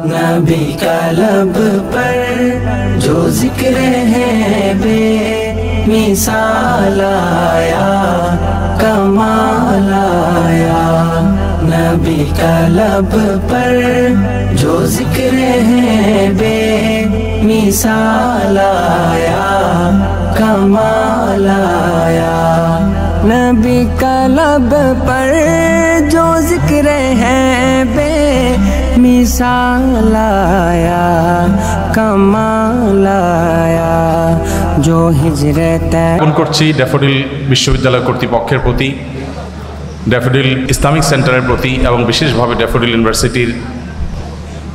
नबी का लब पर जो जिक्र है बे मिसाल आया, कमाल आया। नबी का लब पर जो जिक्र है बे मिसाल आया, कमाल आया। नबी का लब पर जो जिक्र है बे मिसाल आया, कमाल आया। जो हिजरत করছি ড্যাফোডিল বিশ্ববিদ্যালয় কর্তৃপক্ষের প্রতি, ড্যাফোডিল ইসলামিক সেন্টারের প্রতি এবং বিশেষভাবে ড্যাফোডিল ইউনিভার্সিটির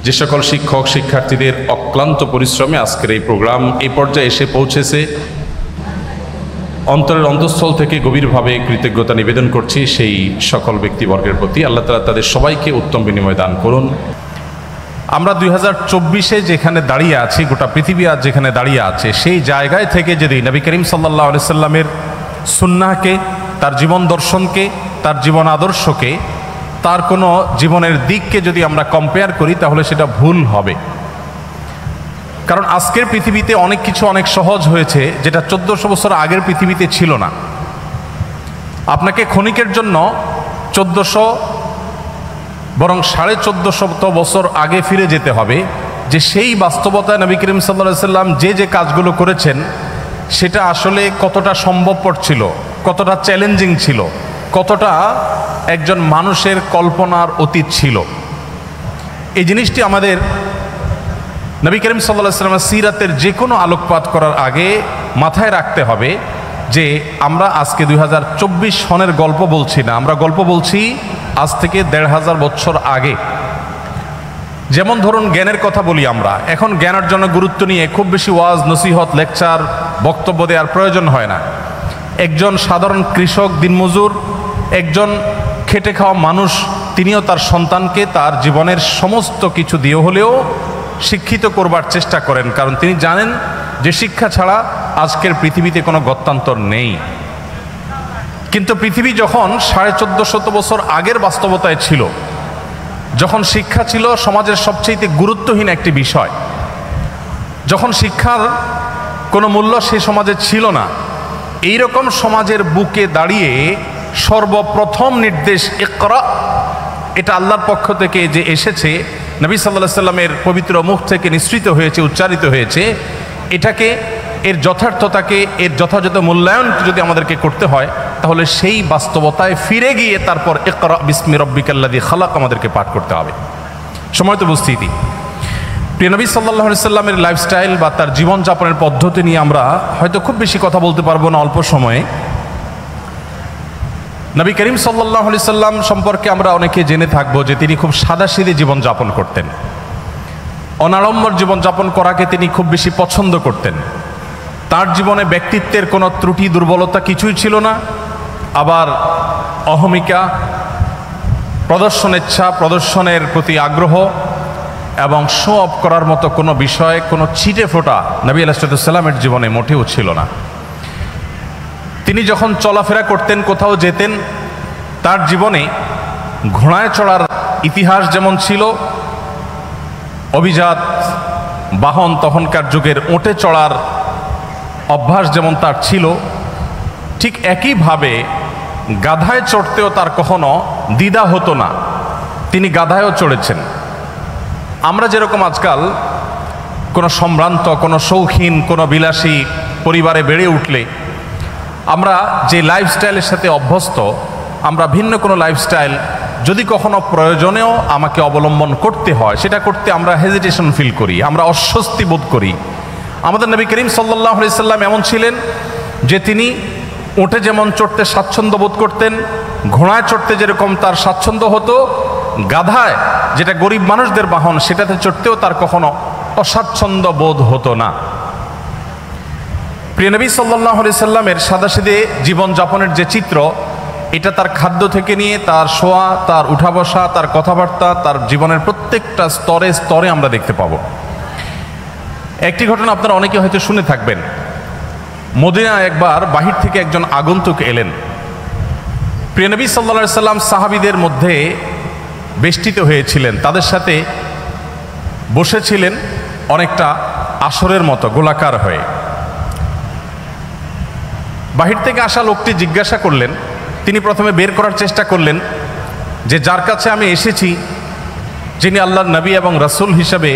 যে সকল শিক্ষক শিক্ষার্থীদের অক্লান্ত পরিশ্রমে আজকের এই প্রোগ্রাম এই পর্যায়ে এসে পৌঁছেছে, অন্তরের অন্তঃস্থল থেকে গভীরভাবে কৃতজ্ঞতা নিবেদন করছি সেই সকল ব্যক্তিবর্গের প্রতি। আল্লাহ তাআলা তাদের সবাইকে উত্তম বিনিময় দান করুন। আমরা 2024-এ যেখানে দাঁড়িয়ে আছি, গোটা পৃথিবী আজ যেখানে দাঁড়িয়ে আছে, সেই জায়গায় থেকে যদি নবী করিম সাল্লাল্লাহু আলাইহি সাল্লামের সুন্নাহকে, তার জীবন দর্শনকে, তার জীবন আদর্শকে, তার কোনো জীবনের দিককে যদি আমরা কম্পেয়ার করি তাহলে সেটা ভুল হবে। কারণ আজকের পৃথিবীতে অনেক কিছু অনেক সহজ হয়েছে যেটা 1400 বছর আগের পৃথিবীতে ছিল না। আপনাকে ক্ষণিকের জন্য 1400 বরং 1450 বছর আগে ফিরে যেতে হবে, যে সেই বাস্তবতায় নবী করিম সাল্লাল্লাহু আলাইহি সাল্লাম যে কাজগুলো করেছেন সেটা আসলে কতটা সম্ভবপর ছিল, কতটা চ্যালেঞ্জিং ছিল, কতটা একজন মানুষের কল্পনার অতীত ছিল। এই জিনিসটি আমাদের নবী করিম সাল্লাল্লাহু আলাইহি সাল্লামের সিরাতের যে কোনো আলোকপাত করার আগে মাথায় রাখতে হবে যে আমরা আজকে 2024 সনের গল্প বলছি না, আমরা গল্প বলছি আজ থেকে 1500 বছর আগে। যেমন ধরুন জ্ঞানের কথা বলি, আমরা এখন জ্ঞান অর্জনের গুরুত্ব নিয়ে খুব বেশি ওয়াজ নসিহত লেকচার বক্তব্য দেওয়ার প্রয়োজন হয় না। একজন সাধারণ কৃষক দিনমজুর, একজন খেটে খাওয়া মানুষ, তিনিও তার সন্তানকে তার জীবনের সমস্ত কিছু দিয়ে হলেও শিক্ষিত করবার চেষ্টা করেন, কারণ তিনি জানেন যে শিক্ষা ছাড়া আজকের পৃথিবীতে কোনো গত্যান্তর নেই। কিন্তু পৃথিবী যখন 1450 বছর আগের বাস্তবতায় ছিল, যখন শিক্ষা ছিল সমাজের সবচেয়ে গুরুত্বহীন একটি বিষয়, যখন শিক্ষার কোনো মূল্য সে সমাজে ছিল না, এই রকম সমাজের বুকে দাঁড়িয়ে সর্বপ্রথম নির্দেশ ইকরা, এটা আল্লাহর পক্ষ থেকে যে এসেছে, নবী সাল্লাল্লাহু আলাইহি সাল্লামের পবিত্র মুখ থেকে নিঃসৃত হয়েছে, উচ্চারিত হয়েছে, এটাকে, এর যথার্থতাকে, এর যথাযথ মূল্যায়ন যদি আমাদেরকে করতে হয় তাহলে সেই বাস্তবতায় ফিরে গিয়ে তারপর ইকরা বিসমি রাব্বিকাল্লাযী খালাক আমাদেরকে পাঠ করতে হবে। সময়ত উপস্থিতি, প্রিয় নবী সাল্লাল্লাহু আলাইহি সাল্লামের লাইফস্টাইল বা তার জীবনযাপনের পদ্ধতি নিয়ে আমরা হয়তো খুব বেশি কথা বলতে পারবো না অল্প সময়ে। নবী করিম সাল্লাল্লাহু আলাইহি সাল্লাম সম্পর্কে আমরা অনেকে জেনে থাকবো যে তিনি খুব সাদাসিধে জীবনযাপন করতেন, অনাড়ম্বর জীবনযাপন করাকে তিনি খুব বেশি পছন্দ করতেন। তার জীবনে ব্যক্তিত্বের কোনো ত্রুটি দুর্বলতা কিছুই ছিল না, আবার অহমিকা, প্রদর্শনেচ্ছা, প্রদর্শনের প্রতি আগ্রহ এবং শো অফ করার মতো কোনো বিষয়, কোনো ছিটে ফোটা নবী আলাইহিস সালামের জীবনে মোটেও ছিল না। তিনি যখন চলাফেরা করতেন, কোথাও যেতেন, তার জীবনে ঘোড়ায় চড়ার ইতিহাস যেমন ছিল, অভিজাত বাহন তখনকার যুগের উটে চড়ার অভ্যাস যেমন তার ছিল, ঠিক একইভাবে গাধায় চড়তেও তার কখনো দ্বিধা হতো না, তিনি গাধায়ও চড়েছেন। আমরা যেরকম আজকাল কোনো সম্ভ্রান্ত, কোনো শৌখিন, কোনো বিলাসী পরিবারে বেড়ে উঠলে আমরা যে লাইফস্টাইলের সাথে অভ্যস্ত, আমরা ভিন্ন কোনো লাইফস্টাইল যদি কখনো প্রয়োজনেও আমাকে অবলম্বন করতে হয়, সেটা করতে আমরা হেজিটেশন ফিল করি, আমরা অস্বস্তি বোধ করি। আমাদের নবী করিম সাল্লাল্লাহু আলাইহি সাল্লাম এমন ছিলেন যে তিনি উটে যেমন চড়তে স্বাচ্ছন্দ্য বোধ করতেন, ঘোড়ায় চড়তে যেরকম তার স্বাচ্ছন্দ্য হতো, গাধায়, যেটা গরিব মানুষদের বাহন, সেটাতে চড়তেও তার কখনো অস্বাচ্ছন্দ্য বোধ হতো না। প্রিয় নবী সাল্লাল্লাহু আলাইহি সাল্লামের সাদাসিধে জীবনযাপনের যে চিত্র, এটা তার খাদ্য থেকে নিয়ে তার শোয়া, তার উঠা বসা, তার কথাবার্তা, তার জীবনের প্রত্যেকটা স্তরে স্তরে আমরা দেখতে পাবো। একটি ঘটনা আপনারা অনেকে হয়তো শুনে থাকবেন। মদিনায় একবার বাহির থেকে একজন আগন্তুক এলেন। প্রিয় নবী সাল্লাল্লাহু আলাইহি সাল্লাম সাহাবীদের মধ্যে বেষ্টিত হয়েছিলেন, তাদের সাথে বসেছিলেন অনেকটা আসরের মতো গোলাকার হয়ে। বাহির থেকে আসা লোকটি জিজ্ঞাসা করলেন, তিনি প্রথমে বের করার চেষ্টা করলেন যে যার কাছে আমি এসেছি, যিনি আল্লাহর নবী এবং রাসূল হিসাবে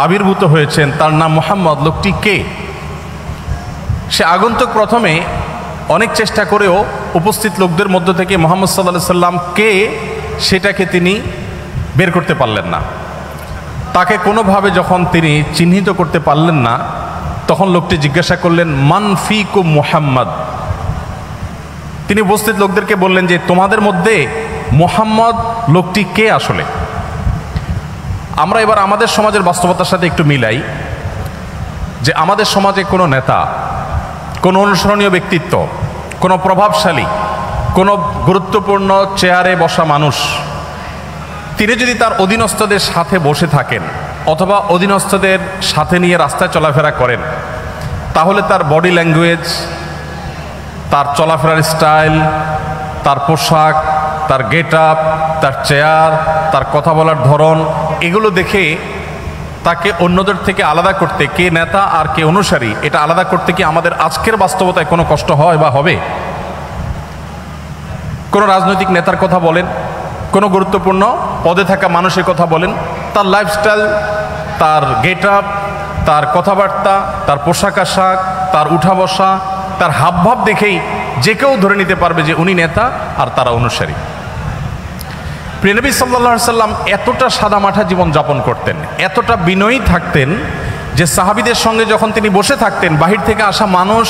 আবির্ভূত হয়েছেন, তার নাম মুহাম্মদ, লোকটি কে? সে আগন্তুক প্রথমে অনেক চেষ্টা করেও উপস্থিত লোকদের মধ্য থেকে মুহাম্মদ সাল্লাল্লাহু আলাইহি সাল্লাম কে সেটাকে তিনি বের করতে পারলেন না। তাকে কোনোভাবে যখন তিনি চিহ্নিত করতে পারলেন না, তখন লোকটি জিজ্ঞাসা করলেন, মান ফিকুম মুহাম্মদ। তিনি উপস্থিত লোকদেরকে বললেন যে তোমাদের মধ্যে মুহাম্মদ লোকটি কে আসলে? আমরা এবার আমাদের সমাজের বাস্তবতার সাথে একটু মিলাই যে আমাদের সমাজে কোনো নেতা, কোনো অনুসরণীয় ব্যক্তিত্ব, কোনো প্রভাবশালী, কোনো গুরুত্বপূর্ণ চেয়ারে বসা মানুষ, তিনি যদি তার অধীনস্থদের সাথে বসে থাকেন অথবা অধীনস্থদের সাথে নিয়ে রাস্তায় চলাফেরা করেন, তাহলে তার বডি ল্যাঙ্গুয়েজ, তার চলাফেরার স্টাইল, তার পোশাক, তার গেট আপ, তার চেয়ার, তার কথা বলার ধরন, এগুলো দেখে তাকে অন্যদের থেকে আলাদা করতে, কে নেতা আর কে অনুসারী, এটা আলাদা করতে কি আমাদের আজকের বাস্তবতায় কোনো কষ্ট হয় বা হবে? কোনো রাজনৈতিক নেতার কথা বলেন, কোনো গুরুত্বপূর্ণ পদে থাকা মানুষের কথা বলেন, তার লাইফস্টাইল, তার গেট আপ, তার কথাবার্তা, তার পোশাক আশাক, তার উঠা বসা, তার হাবভাব দেখেই যে কেউ ধরে নিতে পারবে যে উনি নেতা আর তারা অনুসারী। প্রিয় নবী সাল্লাল্লাহু আলাইহি সাল্লাম এতটা সাদামাঠা জীবন যাপন করতেন, এতটা বিনয়ী থাকতেন যে সাহাবীদের সঙ্গে যখন তিনি বসে থাকতেন, বাহির থেকে আসা মানুষ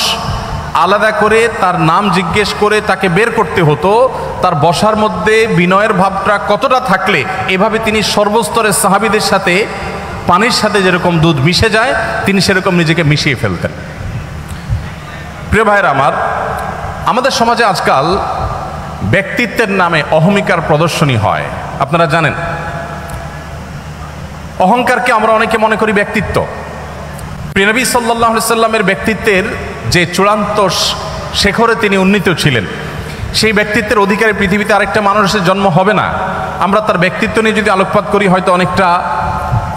আলাদা করে তার নাম জিজ্ঞেস করে তাকে বের করতে হতো। তার বসার মধ্যে বিনয়ের ভাবটা কতটা থাকলে এভাবে তিনি সর্বস্তরের সাহাবীদের সাথে পানির সাথে যেরকম দুধ মিশে যায়, তিনি সেরকম নিজেকে মিশিয়ে ফেলতেন। প্রিয় ভাইরা আমার, আমাদের সমাজে আজকাল ব্যক্তিত্বের নামে অহমিকার প্রদর্শনী হয়। আপনারা জানেন, অহংকারকে আমরা অনেকে মনে করি ব্যক্তিত্ব। প্রিয় নবী সাল্লাল্লাহু আলাইহি সাল্লামের ব্যক্তিত্বের যে চূড়ান্ত শেখরে তিনি উন্নীত ছিলেন, সেই ব্যক্তিত্বের অধিকারী পৃথিবীতে আরেকটা মানুষের জন্ম হবে না। আমরা তার ব্যক্তিত্ব নিয়ে যদি আলোকপাত করি, হয়তো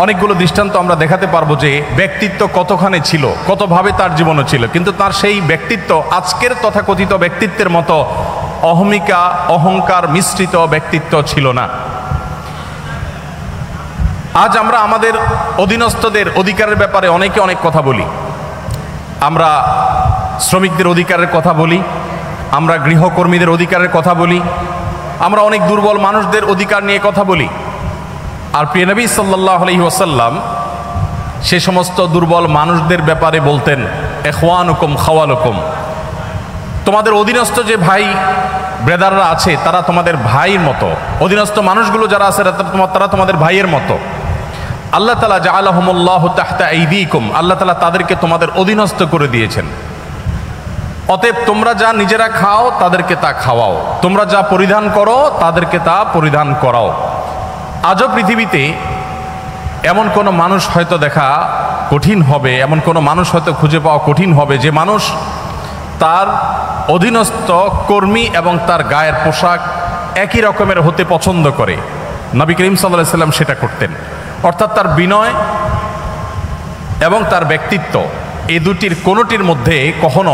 অনেকগুলো দৃষ্টান্ত আমরা দেখাতে পারবো যে ব্যক্তিত্ব কতখানি ছিল, কতভাবে তার জীবনও ছিল, কিন্তু তার সেই ব্যক্তিত্ব আজকের তথাকথিত ব্যক্তিত্বের মতো অহমিকা, অহংকার মিশ্রিত ব্যক্তিত্ব ছিল না। আজ আমরা আমাদের অধীনস্থদের অধিকারের ব্যাপারে অনেকে অনেক কথা বলি। আমরা শ্রমিকদের অধিকারের কথা বলি, আমরা গৃহকর্মীদের অধিকারের কথা বলি, আমরা অনেক দুর্বল মানুষদের অধিকার নিয়ে কথা বলি। আর প্রিয় নবী সাল্লাল্লাহু আলাইহি ওয়াসাল্লাম সে সমস্ত দুর্বল মানুষদের ব্যাপারে বলতেন, ইখওয়ানুকুম খাওয়ালুকুম, তোমাদের অধীনস্থ যে ভাই ব্রাদাররা আছে তারা তোমাদের ভাইয়ের মতো, অধীনস্থ মানুষগুলো যারা আছে তারা তোমাদের ভাইয়ের মতো। আল্লাহ তাআলা জাআলাহুমুল্লাহু তাহতা আইদিকুম, আল্লাহ তাআলা তাদেরকে তোমাদের অধীনস্থ করে দিয়েছেন। অতএব তোমরা যা নিজেরা খাও তাদেরকে তা খাওয়াও, তোমরা যা পরিধান করো তাদেরকে তা পরিধান করাও। আজও পৃথিবীতে এমন কোনো মানুষ হয়তো দেখা কঠিন হবে, এমন কোনো মানুষ হয়তো খুঁজে পাওয়া কঠিন হবে যে মানুষ তার অধীনস্থ কর্মী এবং তার গায়ের পোশাক একই রকমের হতে পছন্দ করে। নবী করিম সাল্লাল্লাহু আলাইহি সাল্লাম সেটা করতেন। অর্থাৎ তার বিনয় এবং তার ব্যক্তিত্ব, এই দুটির কোনোটির মধ্যে কখনো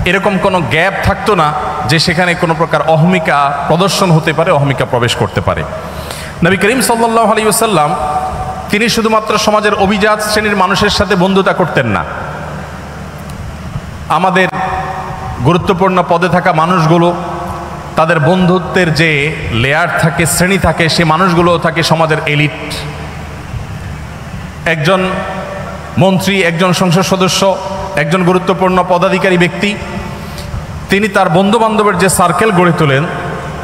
এরকম কোনো গ্যাপ থাকতো না যে সেখানে কোনো প্রকার অহমিকা প্রদর্শন হতে পারে, অহমিকা প্রবেশ করতে পারে। নবী করিম সাল্লাল্লাহু আলাইহি ওয়াসাল্লাম তিনি শুধুমাত্র সমাজের অভিজাত শ্রেণীর মানুষের সাথে বন্ধুতা করতেন না, আমাদের গুরুত্বপূর্ণ পদে থাকা মানুষগুলো, তাদের বন্ধুত্বের যে লেয়ার থাকে, শ্রেণী থাকে, সে মানুষগুলো থাকে সমাজের এলিট। একজন মন্ত্রী, একজন সংসদ সদস্য, একজন গুরুত্বপূর্ণ পদাধিকারী ব্যক্তি, তিনি তার বন্ধু বান্ধবের যে সার্কেল গড়ে তোলেন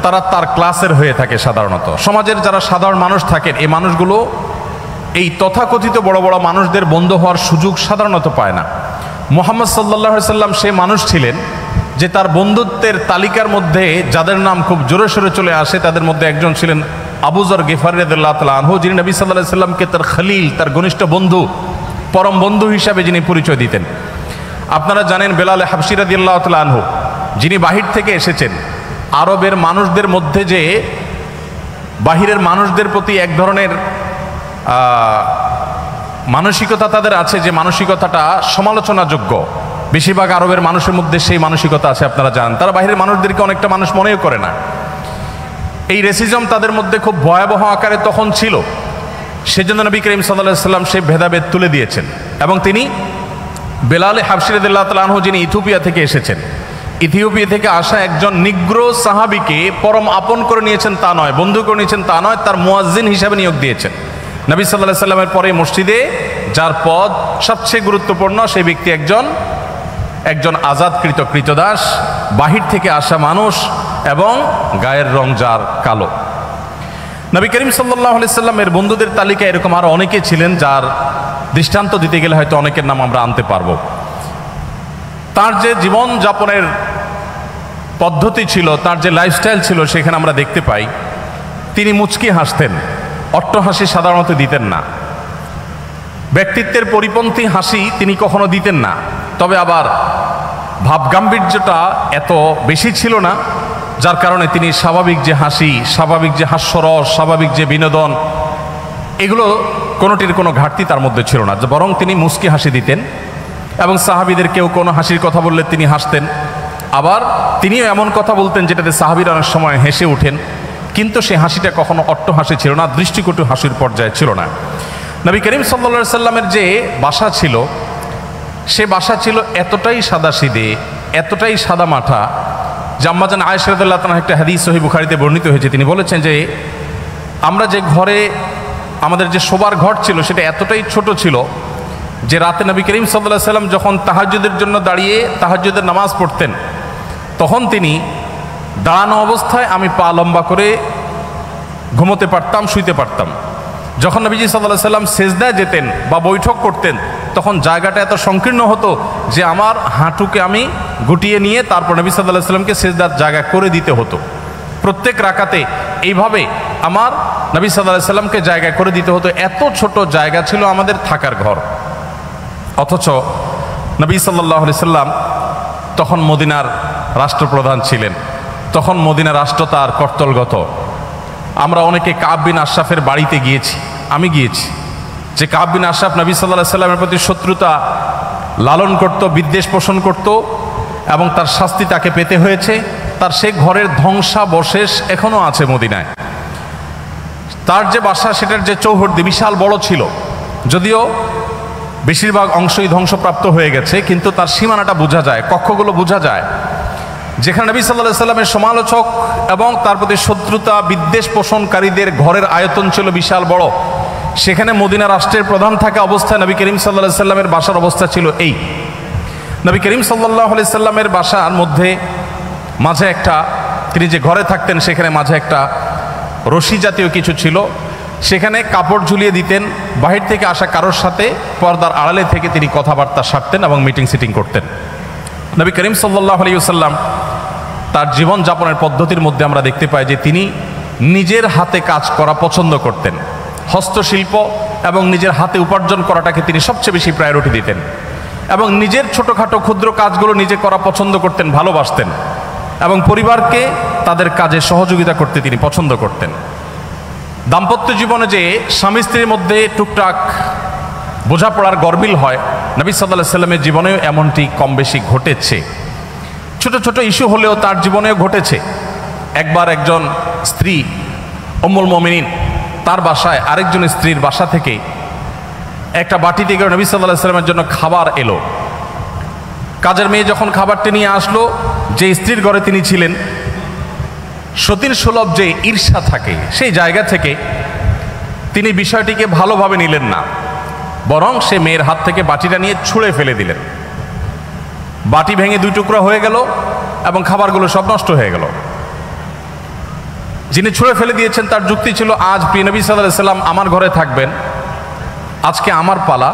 তারা তার ক্লাসের হয়ে থাকে। সাধারণত সমাজের যারা সাধারণ মানুষ থাকেন, এই মানুষগুলো এই তথাকথিত বড় বড় মানুষদের বন্ধু হওয়ার সুযোগ সাধারণত পায় না। মুহাম্মদ সাল্লাল্লাহু আলাইহি সাল্লাম সে মানুষ ছিলেন যে তার বন্ধুত্বের তালিকার মধ্যে যাদের নাম খুব জোরে সোরে চলে আসে তাদের মধ্যে একজন ছিলেন আবু যর গিফারী রাদিয়াল্লাহু তাআলা আনহু, যিনি নবী সাল্লাল্লাহু আলাইহি সাল্লামকে তার খলিল, তার ঘনিষ্ঠ বন্ধু, পরম বন্ধু হিসাবে যিনি পরিচয় দিতেন। আপনারা জানেন বেলাল হাবশী রাদিয়াল্লাহু তাআলা আনহু, যিনি বাহির থেকে এসেছেন। আরবের মানুষদের মধ্যে যে বাহিরের মানুষদের প্রতি এক ধরনের মানসিকতা তাদের আছে যে মানসিকতাটা সমালোচনাযোগ্য। বেশিরভাগ আরবের মানুষের মধ্যে সেই মানসিকতা আছে, আপনারা জানেন। তারা বাইরের মানুষদেরকে অনেকটা মানুষ মনেও করে না। এই রেসিজম তাদের মধ্যে খুব ভয়াবহ আকারে তখন ছিল। সেজন্য নবী করিম সাল্লাল্লাহু আলাইহি ওয়াসাল্লাম সেই ভেদাভেদ তুলে দিয়েছেন। এবং তিনি বেলাল হাবশী রাদিয়াল্লাহু তাআলা আনহু, যিনি ইথিওপিয়া থেকে এসেছেন, ইথিওপিয়া থেকে আসা একজন নিগ্রো সাহাবীকে পরম আপন করে নিয়েছেন তা নয়, বন্ধু করে নিয়েছেন তা নয়, তার মুয়াজ্জিন হিসাবে নিয়োগ দিয়েছেন। নবী সাল্লাল্লাহু আলাইহি ওয়াসাল্লামের পরে মসজিদে যার পদ সবচেয়ে গুরুত্বপূর্ণ, সেই ব্যক্তি একজন আজাদকৃত কৃতদাস, বাহির থেকে আসা মানুষ এবং গায়ের রং যার কালো। নবী করিম সাল্লাল্লাহু আলাইহি ওয়াসাল্লামের বন্ধুদের তালিকায় এরকম আরো অনেকে ছিলেন, যার দৃষ্টান্ত দিতে গেলে হয়তো অনেকের নাম আমরা আনতে পারবো। তার যে জীবন যাপনের পদ্ধতি ছিল, তার যে লাইফস্টাইল ছিল, সেখানে আমরা দেখতে পাই তিনি মুচকি হাসতেন, অট্টহাসি সাধারণত দিতেন না। ব্যক্তিত্বের পরিপন্থী হাসি তিনি কখনো দিতেন না। তবে আবার ভাবগাম্ভীর্যটা এত বেশি ছিল না, যার কারণে তিনি স্বাভাবিক যে হাসি, স্বাভাবিক যে হাস্যরস, স্বাভাবিক যে বিনোদন, এগুলো কোনোটির কোনো ঘাটতি তার মধ্যে ছিল না, বরং তিনি মুচকি হাসি দিতেন। এবং সাহাবীদের কেউ কোনো হাসির কথা বললে তিনি হাসতেন। আবার তিনিও এমন কথা বলতেন যেটাতে সাহাবীরা অনেক সময় হেসে ওঠেন, কিন্তু সে হাসিটা কখনো অট্টহাসি ছিল না, দৃষ্টিকটু হাসির পর্যায়ে ছিল না। নবী করিম সাল্লাল্লাহু আলাইহি সাল্লামের যে বাসা ছিল, সে বাসা ছিল এতটাই সাদাসিধে, এতটাই সাদামাঠা যে আম্মাজান আয়েশা রাদিয়াল্লাহু তাআলা একটা হাদিস সহিহ বুখারীতে বর্ণিত হয়েছে। তিনি বলেছেন যে আমরা যে ঘরে, আমাদের যে শোবার ঘর ছিল, সেটা এতটাই ছোট ছিল যে রাতে নবী করিম সাল্লাল্লাহু আলাইহি সাল্লাম যখন তাহাজ্জুদের জন্য দাঁড়িয়ে তাহাজ্জুদের নামাজ পড়তেন, তখন তিনি দাঁড়ানো অবস্থায় আমি পা লম্বা করে ঘুমোতে পারতাম, শুইতে পারতাম। যখন নবীজি সাল্লাল্লাহু আলাইহি সাল্লাম সেজদায় যেতেন বা বৈঠক করতেন, তখন জায়গাটা এত সংকীর্ণ হতো যে আমার হাঁটুকে আমি গুটিয়ে নিয়ে তারপর নবী সাল্লাল্লাহু আলাইহি সাল্লামকে সেজদার জায়গা করে দিতে হতো। প্রত্যেক রাকাতে এইভাবে আমার নবী সাল্লাল্লাহু আলাইহি সাল্লামকে জায়গা করে দিতে হতো। এত ছোট জায়গা ছিল আমাদের থাকার ঘর। অথচ নবী সাল্লাল্লাহু আলাইহি সাল্লাম তখন মদিনার রাষ্ট্রপ্রধান ছিলেন, তখন মদিনা রাষ্ট্র তার কর্তলগত। আমরা অনেকে কাব বিন আশরাফের বাড়িতে গিয়েছি, আমি গিয়েছি, যে কাব বিন আশরাফ নবী সাল্লাল্লাহু আলাইহি সাল্লামের প্রতি শত্রুতা লালন করত, বিদ্বেষ পোষণ করত, এবং তার শাস্তি তাকে পেতে হয়েছে। তার সে ঘরের ধ্বংসাবশেষ এখনো আছে মদিনায়। তার যে বাসা, সেটার যে চৌহদ্দি বিশাল বড় ছিল, যদিও বেশিরভাগ অংশই ধ্বংসপ্রাপ্ত হয়ে গেছে, কিন্তু তার সীমানাটা বোঝা যায়, কক্ষগুলো বোঝা যায়। যেখানে নবী সাল্লাল্লাহু আলাইহি সাল্লামের সমালোচক এবং তার প্রতি শত্রুতা বিদ্বেষ পোষণকারীদের ঘরের আয়তন ছিল বিশাল বড়, সেখানে মদিনা রাষ্ট্রের প্রধান থাকা অবস্থায় নবী করিম সাল্লাল্লাহু আলাইহি সাল্লামের বাসার অবস্থা ছিল এই। নবী করিম সাল্লাল্লাহু আলাইহি সাল্লামের বাসার মধ্যে মাঝে একটা, তিনি যে ঘরে থাকতেন সেখানে মাঝে একটা রশি জাতীয় কিছু ছিল, সেখানে কাপড় ঝুলিয়ে দিতেন। বাহির থেকে আসা কারোর সাথে পর্দার আড়ালে থেকে তিনি কথাবার্তা সারতেন এবং মিটিং সিটিং করতেন। নবী করিম সাল্লাল্লাহু আলাইহি ওয়াসাল্লাম তার জীবন যাপনের পদ্ধতির মধ্যে আমরা দেখতে পাই যে তিনি নিজের হাতে কাজ করা পছন্দ করতেন। হস্তশিল্প এবং নিজের হাতে উপার্জন করাটাকে তিনি সবচেয়ে বেশি প্রায়োরিটি দিতেন, এবং নিজের ছোটোখাটো ক্ষুদ্র কাজগুলো নিজে করা পছন্দ করতেন, ভালোবাসতেন, এবং পরিবারকে তাদের কাজে সহযোগিতা করতে তিনি পছন্দ করতেন। দাম্পত্য জীবনে যে স্বামী স্ত্রীর মধ্যে টুকটাক বোঝাপড়ার গরমিল হয়, নবী সাল্লাল্লাহু আলাইহি সাল্লামের জীবনেও এমনটি কম বেশি ঘটেছে। ছোট ছোট ইস্যু হলেও তার জীবনেও ঘটেছে। একবার একজন স্ত্রী উম্মুল মুমিনিন, তার বাসায় আরেকজন স্ত্রীর বাসা থেকে একটা বাটিতে করে নবী সাল্লাল্লাহু আলাইহি সাল্লামের জন্য খাবার এলো। কাজের মেয়ে যখন খাবারটি নিয়ে আসলো, যে স্ত্রীর ঘরে তিনি ছিলেন, সতীর সুলভ যে ঈর্ষা থাকে, সেই জায়গা থেকে তিনি বিষয়টিকে ভালোভাবে নিলেন না, বরং সে মেয়ের হাত থেকে বাটিটা নিয়ে ছুঁড়ে ফেলে দিলেন। বাটি ভেঙে দুই টুকরা হয়ে গেল এবং খাবারগুলো সব নষ্ট হয়ে গেল। যিনি ছুঁড়ে ফেলে দিয়েছেন তার যুক্তি ছিল, আজ প্রিয় নবী সাল্লাল্লাহু আলাইহি সাল্লাম আমার ঘরে থাকবেন, আজকে আমার পালা।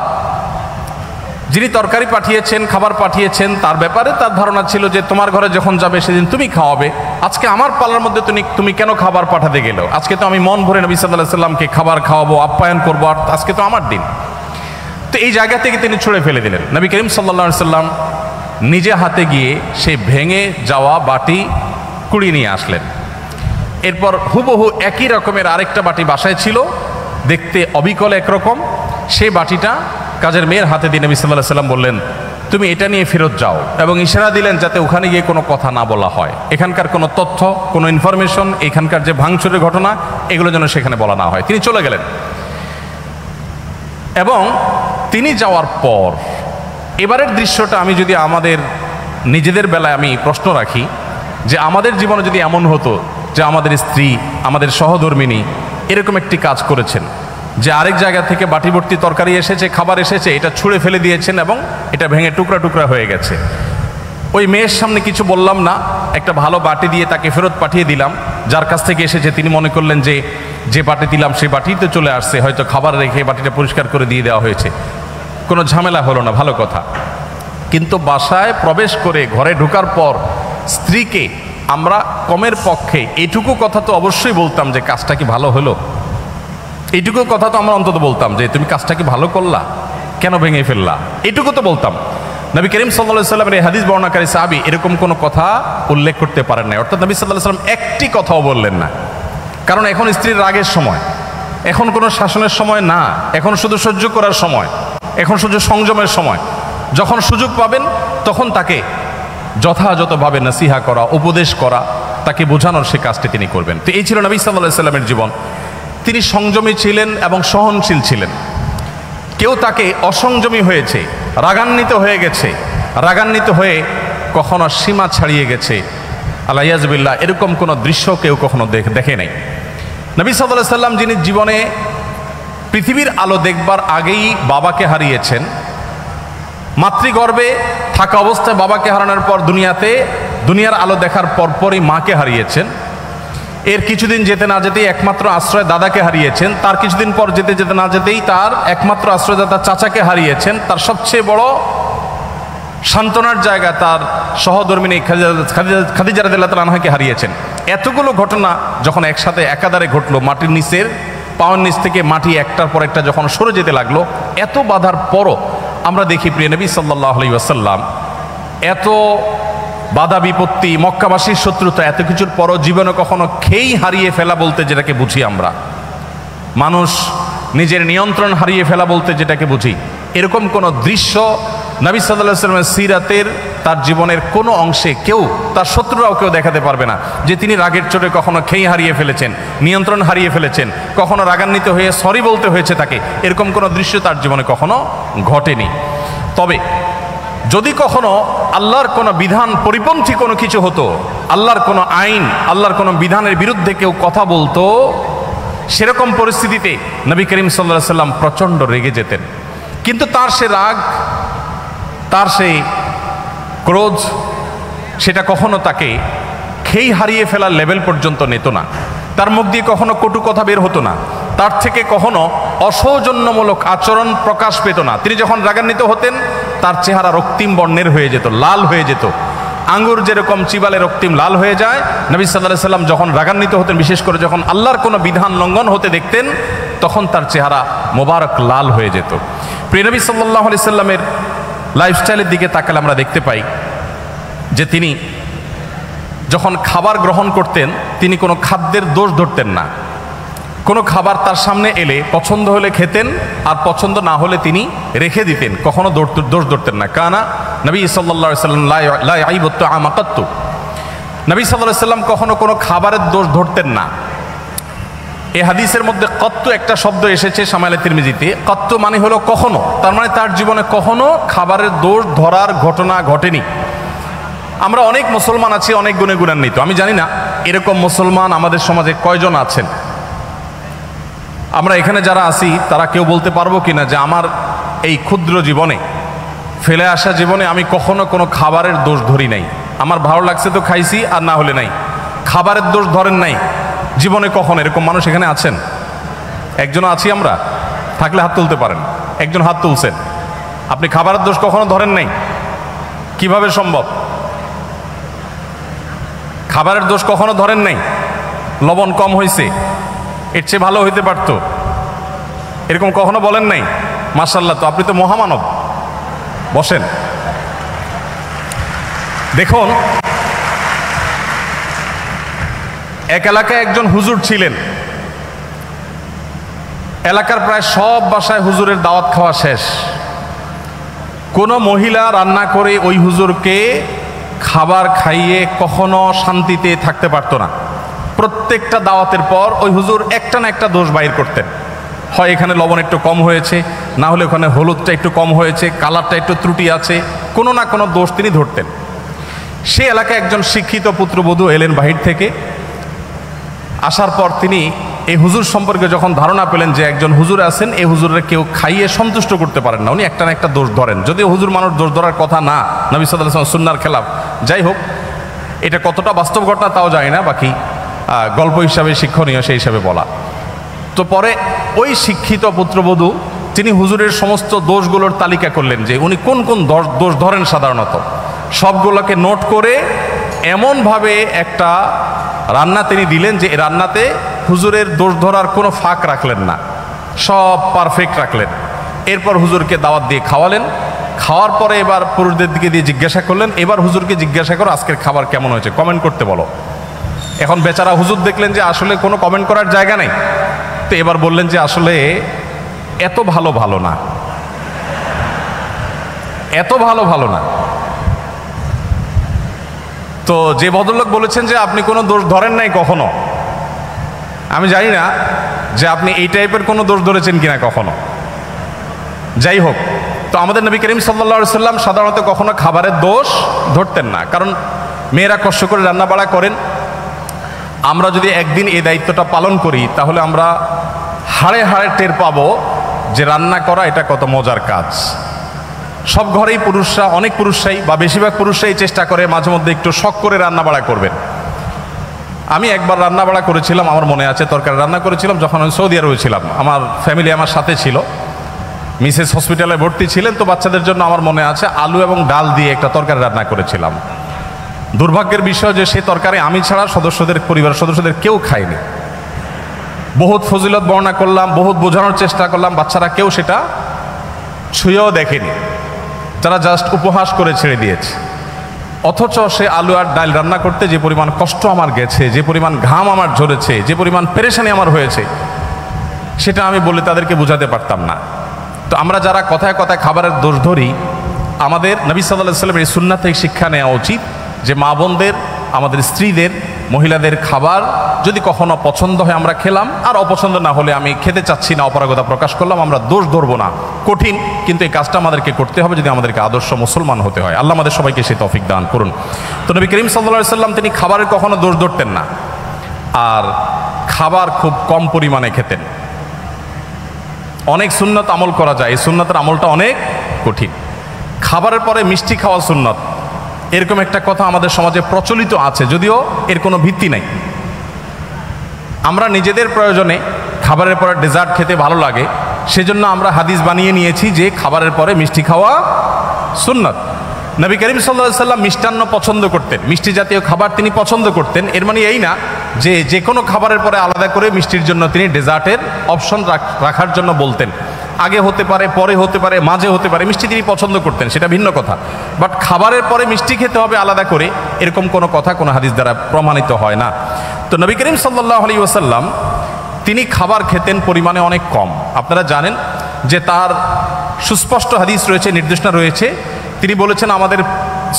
যিনি তরকারি পাঠিয়েছেন, খাবার পাঠিয়েছেন, তার ব্যাপারে তার ধারণা ছিল যে তোমার ঘরে যখন যাবে সেদিন তুমি খাওয়াবে, আজকে আমার পালার মধ্যে তুমি কেন খাবার পাঠাতে গেলে? আজকে তো আমি মন ভরে নবী সাল্লাল্লাহু আলাইহি সাল্লামকে খাবার খাওয়াবো, আপ্যায়ন করবো, আর আজকে তো আমার দিন। তো এই জায়গা থেকে তিনি ছুঁড়ে ফেলে দিলেন। নবী করিম সাল্লাল্লাহু আলাইহি সাল্লাম নিজে হাতে গিয়ে সেই ভেঙে যাওয়া বাটি কুড়িয়ে নিয়ে আসলেন। এরপর হুবহু একই রকমের আরেকটা বাটি বাসায় ছিল, দেখতে অবিকল একরকম, সেই বাটিটা কাজের মেয়ের হাতে দিয়ে নবী সাল্লাল্লাহু আলাইহি ওয়াসাল্লাম বললেন, তুমি এটা নিয়ে ফেরত যাও, এবং ইশারা দিলেন যাতে ওখানে গিয়ে কোনো কথা না বলা হয়, এখানকার কোনো তথ্য, কোনো ইনফরমেশন, এখানকার যে ভাঙচুরের ঘটনা, এগুলো যেন সেখানে বলা না হয়। তিনি চলে গেলেন, এবং তিনি যাওয়ার পর এবারের দৃশ্যটা আমি যদি আমাদের নিজেদের বেলায় আমি প্রশ্ন রাখি, যে আমাদের জীবনে যদি এমন হতো যে আমাদের স্ত্রী, আমাদের সহধর্মিনী এরকম একটি কাজ করেছেন, যে আরেক জায়গা থেকে বাটি ভর্তি তরকারি এসেছে, খাবার এসেছে, এটা ছুঁড়ে ফেলে দিয়েছেন এবং এটা ভেঙে টুকরা টুকরা হয়ে গেছে। ওই মেয়ের সামনে কিছু বললাম না, একটা ভালো বাটি দিয়ে তাকে ফেরত পাঠিয়ে দিলাম, যার কাছ থেকে এসেছে তিনি মনে করলেন যে যে বাটি দিলাম সেই বাটি তো চলে আসছে, হয়তো খাবার রেখে বাটিটা পরিষ্কার করে দিয়ে দেওয়া হয়েছে, কোনো ঝামেলা হলো না, ভালো কথা। কিন্তু বাসায় প্রবেশ করে ঘরে ঢোকার পর স্ত্রীকে আমরা কমের পক্ষে এইটুকু কথা তো অবশ্যই বলতাম যে কাজটা কি ভালো হলো, এইটুকু কথা তো আমরা অন্তত বলতাম যে তুমি কাজটা কি ভালো করলা, কেন ভেঙে ফেললা, এইটুকু তো বলতাম। নবী করিম সাল্লাল্লাহু আলাইহি ওয়াসাল্লামের এই হাদিস বর্ণনাকারী সাহাবী এরকম কোনো কথা উল্লেখ করতে পারেন না, অর্থাৎ নবী সাল্লাল্লাহু আলাইহি ওয়াসাল্লাম একটি কথাও বললেন না। কারণ এখন স্ত্রীর রাগের সময়, এখন কোনো শাসনের সময় না, এখন শুধু সহ্য করার সময়, এখন শুধু সংযমের সময়। যখন সুযোগ পাবেন তখন তাকে যথাযথভাবে নসিহা করা, উপদেশ করা, তাকে বোঝানোর সে কাজটি তিনি করবেন। তো এই ছিল নবী সাল্লাল্লাহু আলাইহি ওয়াসাল্লামের জীবন। তিনি সংযমী ছিলেন এবং সহনশীল ছিলেন। কেউ তাকে অসংযমী হয়েছে, রাগান্বিত হয়ে গেছে, রাগান্বিত হয়ে কখনো সীমা ছাড়িয়ে গেছে, আল্লাহিয়াজবিল্লাহ, এরকম কোনো দৃশ্য কেউ কখনো দেখে নাই। নবী সাল্লাল্লাহু আলাইহি ওয়াসাল্লাম যিনি জীবনে পৃথিবীর আলো দেখবার আগেই বাবাকে হারিয়েছেন, মাতৃগর্ভে থাকা অবস্থায় বাবাকে হারানোর পর দুনিয়ার আলো দেখার পরপরই মাকে হারিয়েছেন, এর কিছুদিন যেতে না যেতেই একমাত্র আশ্রয় দাদাকে হারিয়েছেন, তার কিছুদিন পর যেতে যেতে না যেতেই তার একমাত্র আশ্রয়দাতা চাচাকে হারিয়েছেন, তার সবচেয়ে বড় সান্ত্বনার জায়গা তার সহধর্মিনী খাদিজা রাদিয়াল্লাহু তাআলা আনহাকে হারিয়েছেন। এতগুলো ঘটনা যখন একসাথে একাধারে ঘটলো, মাটির নিচের পাওয়ার নিচ থেকে মাটি একটার পর একটা যখন সরে যেতে লাগলো, এত বাধার পরও আমরা দেখি প্রিয় নবী সাল্লাল্লাহু আলাইহি ওয়াসাল্লাম এত বাধা বিপত্তি, মক্কাবাসীর শত্রুতা, এত কিছুর পরও জীবনে কখনো খেই হারিয়ে ফেলা বলতে যেটাকে বুঝি আমরা, মানুষ নিজের নিয়ন্ত্রণ হারিয়ে ফেলা বলতে যেটাকে বুঝি, এরকম কোনো দৃশ্য নবী সাল্লাল্লাহু আলাইহি ওয়াসাল্লামের সিরাতের, তার জীবনের কোনো অংশে কেউ, তার শত্রুরাও কেউ দেখাতে পারবে না যে তিনি রাগের চোটে কখনো খেই হারিয়ে ফেলেছেন, নিয়ন্ত্রণ হারিয়ে ফেলেছেন, কখনো রাগান্বিত হয়ে সরি বলতে হয়েছে তাকে, এরকম কোনো দৃশ্য তার জীবনে কখনো ঘটেনি। তবে যদি কখনো আল্লাহর কোনো বিধান পরিপন্থী কোনো কিছু হতো, আল্লাহর কোনো আইন, আল্লাহর কোনো বিধানের বিরুদ্ধে কেউ কথা বলতো, সেরকম পরিস্থিতিতে নবী করিম সাল্লাল্লাহু আলাইহি ওয়াসাল্লাম প্রচণ্ড রেগে যেতেন। কিন্তু তার সে রাগ, তার সেই ক্রোধ, সেটা কখনো তাকে খেই হারিয়ে ফেলার লেভেল পর্যন্ত নিত না। তার মুখ দিয়ে কখনো কটু কথা বের হতো না, তার থেকে কখনো অসৌজন্যমূলক আচরণ প্রকাশ পেত না। তিনি যখন রাগান্বিত হতেন তার চেহারা রক্তিম বর্ণের হয়ে যেত, লাল হয়ে যেত, আঙ্গুর যেরকম চিবালে রক্তিম লাল হয়ে যায়, নবী সাল্লাল্লাহু আলাইহি ওয়াসাল্লাম যখন রাগান্বিত হতেন, বিশেষ করে যখন আল্লাহর কোনো বিধান লঙ্ঘন হতে দেখতেন, তখন তার চেহারা মোবারক লাল হয়ে যেত। প্রিয় নবী সাল্লাল্লাহু আলাইহি ওয়াসাল্লামের লাইফস্টাইলের দিকে তাকালে আমরা দেখতে পাই যে তিনি যখন খাবার গ্রহণ করতেন, তিনি কোনো খাদ্যের দোষ ধরতেন না। কোনো খাবার তার সামনে এলে পছন্দ হলে খেতেন, আর পছন্দ না হলে তিনি রেখে দিতেন, কখনো দোষ ধরতেন না। কানা নবী সাল্লাল্লাহু আলাইহি ওয়াসাল্লাম লা ইয়াইবু তাআমা কাত্তু, নবী সাল্লাল্লাহু আলাইহি ওয়াসাল্লাম কখনো কোনো খাবারের দোষ ধরতেন না। এই হাদিসের মধ্যে কত্তু একটা শব্দ এসেছে শামাইলে তিরমিজিতে, কত্তু মানে হলো কখনো, তার মানে তার জীবনে কখনো খাবারের দোষ ধরার ঘটনা ঘটেনি। আমরা অনেক মুসলমান আছি অনেক গুণে গুণান্বিত, আমি জানি না এরকম মুসলমান আমাদের সমাজে কয়জন আছেন। আমরা এখানে যারা আছি তারা কেউ বলতে পারবো কিনা যে আমার এই ক্ষুদ্র জীবনে, ফেলে আসা জীবনে আমি কখনো কোনো খাবারের দোষ ধরি নাই, আমার ভালো লাগছে তো খাইছি, আর না হলে নাই, খাবারের দোষ ধরেন নাই জীবনে কখনো? এরকম মানুষ এখানে আছেন? একজন আছি আমরা, থাকলে হাত তুলতে পারেন। একজন হাত তুলছেন, আপনি খাবারের দোষ কখনো ধরেন নাই? কিভাবে সম্ভব? খাবারের দোষ কখনো ধরেন নাই? লবণ কম হয়েছে, এর চেয়ে ভালো হইতে পারত, এরকম কখনো বলেন নাই? মাশাআল্লাহ, তো আপনি তো মহামানব। বসেন। দেখুন, এক এলাকায় একজন হুজুর ছিলেন, এলাকার প্রায় সব বাসায় হুজুরের দাওয়াত খাওয়া শেষ। কোনো মহিলা রান্না করে ওই হুজুরকে খাবার খাইয়ে কখনো শান্তিতে থাকতে পারতো না। প্রত্যেকটা দাওয়াতের পর ওই হুজুর একটা না একটা দোষ বাইর করতেন। হয় এখানে লবণ একটু কম হয়েছে, না হলে ওখানে হলুদটা একটু কম হয়েছে, কালারটা একটু ত্রুটি আছে, কোনো না কোনো দোষ তিনি ধরতেন। সে এলাকায় একজন শিক্ষিত পুত্রবধূ এলেন বাহির থেকে। আসার পর তিনি এই হুজুর সম্পর্কে যখন ধারণা পেলেন যে একজন হুজুর আছেন, এই হুজুরের কেউ খাইয়ে সন্তুষ্ট করতে পারেন না, উনি একটা না একটা দোষ ধরেন। যদিও হুজুর মানুষ দোষ ধরার কথা না, নবী সাল্লাল্লাহু আলাইহি ওয়াসাল্লাম সুন্নাহর খেলাফ। যাই হোক, এটা কতটা বাস্তব ঘটনা তাও জানি না, বাকি গল্প হিসাবে শিক্ষণীয় সেই হিসাবে বলা। তো পরে ওই শিক্ষিত পুত্রবধূ তিনি হুজুরের সমস্ত দোষগুলোর তালিকা করলেন যে উনি কোন কোন দোষ ধরেন সাধারণত। সবগুলোকে নোট করে এমনভাবে একটা রান্না তিনি দিলেন যে রান্নাতে হুজুরের দোষ ধরার কোনো ফাঁক রাখলেন না, সব পারফেক্ট রাখলেন। এরপর হুজুরকে দাওয়াত দিয়ে খাওয়ালেন। খাওয়ার পরে এবার পুরুষদের দিকে দিয়ে জিজ্ঞাসা করলেন, এবার হুজুরকে জিজ্ঞাসা করো আজকের খাবার কেমন হয়েছে, কমেন্ট করতে বলো। এখন বেচারা হুজুর দেখলেন যে আসলে কোনো কমেন্ট করার জায়গা নেই, তো এবার বললেন যে আসলে এত ভালো না, এত ভালো না। তো যে ভদ্রলোক বলেছেন যে আপনি কোনো দোষ ধরেন নাই কখনো, আমি জানি না যে আপনি এই টাইপের কোনো দোষ ধরেছেন কিনা কখনো। যাই হোক, তো আমাদের নবী করিম সাল্লাল্লাহু আলাইহি সাল্লাম সাধারণত কখনো খাবারের দোষ ধরতেন না, কারণ মেয়েরা কষ্ট করে রান্না বাড়া করেন। আমরা যদি একদিন এই দায়িত্বটা পালন করি তাহলে আমরা হাড়ে হাড়ে টের পাবো যে রান্না করা এটা কত মজার কাজ। সব ঘরেই পুরুষরা, অনেক পুরুষরাই বা বেশিরভাগ পুরুষরাই চেষ্টা করে মাঝে মধ্যে একটু শখ করে রান্না বাড়া করবেন। আমি একবার রান্না বাড়া করেছিলাম, আমার মনে আছে, তরকারি রান্না করেছিলাম যখন আমি সৌদি আরবে ছিলাম। আমার ফ্যামিলি আমার সাথে ছিল, মিসেস হসপিটালে ভর্তি ছিলেন, তো বাচ্চাদের জন্য আমার মনে আছে আলু এবং ডাল দিয়ে একটা তরকারি রান্না করেছিলাম। দুর্ভাগ্যের বিষয় যে সেই তরকারি আমি ছাড়া পরিবারের সদস্যদের কেউ খায়নি। বহুত ফজিলত বর্ণনা করলাম, বহুত বোঝানোর চেষ্টা করলাম, বাচ্চারা কেউ সেটা ছুঁয়েও দেখেনি, তারা জাস্ট উপহাস করে ছেড়ে দিয়েছে। অথচ সে আলু আর ডাল রান্না করতে যে পরিমাণ কষ্ট আমার গেছে, যে পরিমাণ ঘাম আমার ঝরেছে, যে পরিমাণ পেরেশানি আমার হয়েছে, সেটা আমি বলে তাদেরকে বোঝাতে পারতাম না। তো আমরা যারা কথায় কথায় খাবারের দোষ ধরি, আমাদের নবী সাল্লাল্লাহু আলাইহি ওয়াসাল্লামের এই সুন্নাত থেকে শিক্ষা নেওয়া উচিত যে মা বোনদের, আমাদের স্ত্রীদের, মহিলাদের খাবার যদি কখনো পছন্দ হয় আমরা খেলাম, আর অপছন্দ না হলে আমি খেতে চাচ্ছি না অপারগতা প্রকাশ করলাম, আমরা দোষ ধরবো না। কঠিন, কিন্তু এই কাজটা আমাদেরকে করতে হবে যদি আমাদেরকে আদর্শ মুসলমান হতে হয়। আল্লাহ আমাদের সবাইকে সেই তৌফিক দান করুন। তো নবী করিম সাল্লাল্লাহু আলাইহি ওয়াসাল্লাম তিনি খাবারের কখনো দোষ ধরতেন না, আর খাবার খুব কম পরিমাণে খেতেন। অনেক সুন্নত আমল করা যায়, এই সুন্নতের আমলটা অনেক কঠিন। খাবারের পরে মিষ্টি খাওয়া সুন্নত, এরকম একটা কথা আমাদের সমাজে প্রচলিত আছে, যদিও এর কোনো ভিত্তি নাই। আমরা নিজেদের প্রয়োজনে খাবারের পরে ডেজার্ট খেতে ভালো লাগে, সেজন্য আমরা হাদিস বানিয়ে নিয়েছি যে খাবারের পরে মিষ্টি খাওয়া সুন্নত। নবী করিম সাল্লাল্লাহু আলাইহি ওয়াসাল্লাম মিষ্টান্ন পছন্দ করতেন, মিষ্টি জাতীয় খাবার তিনি পছন্দ করতেন। এর মানে এই না যে যে কোনো খাবারের পরে আলাদা করে মিষ্টির জন্য তিনি ডেজার্টের অপশন রাখার জন্য বলতেন। আগে হতে পারে, পরে হতে পারে, মাঝে হতে পারে, মিষ্টি তিনি পছন্দ করতেন, সেটা ভিন্ন কথা। বাট খাবারের পরে মিষ্টি খেতে হবে আলাদা করে, এরকম কোনো কথা কোনো হাদিস দ্বারা প্রমাণিত হয় না। তো নবী করিম সাল্লাল্লাহু আলাইহি ওয়াসাল্লাম তিনি খাবার খেতেন পরিমাণে অনেক কম। আপনারা জানেন যে তার সুস্পষ্ট হাদিস রয়েছে, নির্দেশনা রয়েছে। তিনি বলেছেন আমাদের